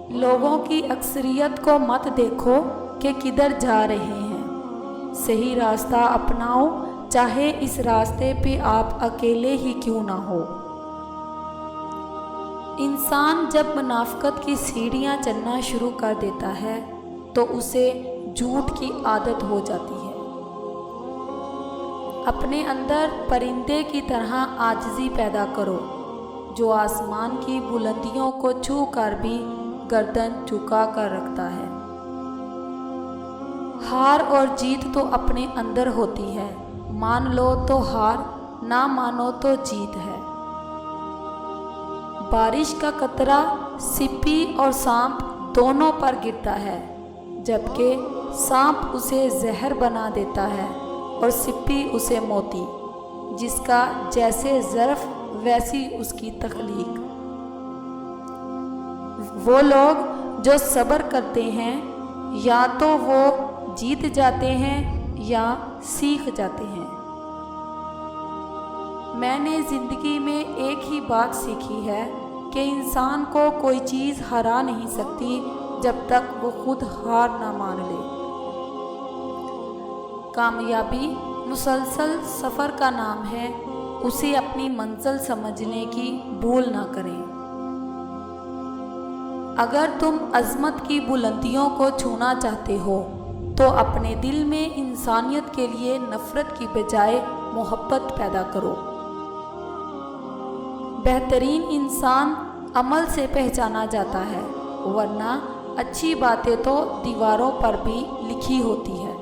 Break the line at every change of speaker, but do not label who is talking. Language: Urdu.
لوگوں کی اکثریت کو مت دیکھو کہ کدھر جا رہے ہیں، صحیح راستہ اپناؤ، چاہے اس راستے پہ آپ اکیلے ہی کیوں نہ ہو۔ انسان جب منافقت کی سیڑھیاں چڑھنا شروع کر دیتا ہے تو اسے جھوٹ کی عادت ہو جاتی ہے۔ اپنے اندر پرندے کی طرح عاجزی پیدا کرو جو آسمان کی بلندیوں کو چھو کر بھی گردن جھکا کر رکھتا ہے۔ ہار اور جیت تو اپنے اندر ہوتی ہے، مان لو تو ہار، نہ مانو تو جیت ہے۔ بارش کا قطرہ سپی اور سانپ دونوں پر گرتا ہے، جبکہ سانپ اسے زہر بنا دیتا ہے اور سپی اسے موتی، جس کا جیسے ظرف ویسی اس کی تخلیق۔ وہ لوگ جو صبر کرتے ہیں یا تو وہ جیت جاتے ہیں یا سیکھ جاتے ہیں۔ میں نے زندگی میں ایک ہی بات سیکھی ہے کہ انسان کو کوئی چیز ہرا نہیں سکتی جب تک وہ خود ہار نہ مان لے۔ کامیابی مسلسل سفر کا نام ہے، اسے اپنی منزل سمجھنے کی بھول نہ کریں۔ اگر تم عظمت کی بلندیوں کو چھونا چاہتے ہو تو اپنے دل میں انسانیت کے لیے نفرت کی بجائے محبت پیدا کرو۔ بہترین انسان عمل سے پہچانا جاتا ہے، ورنہ اچھی باتیں تو دیواروں پر بھی لکھی ہوتی ہے۔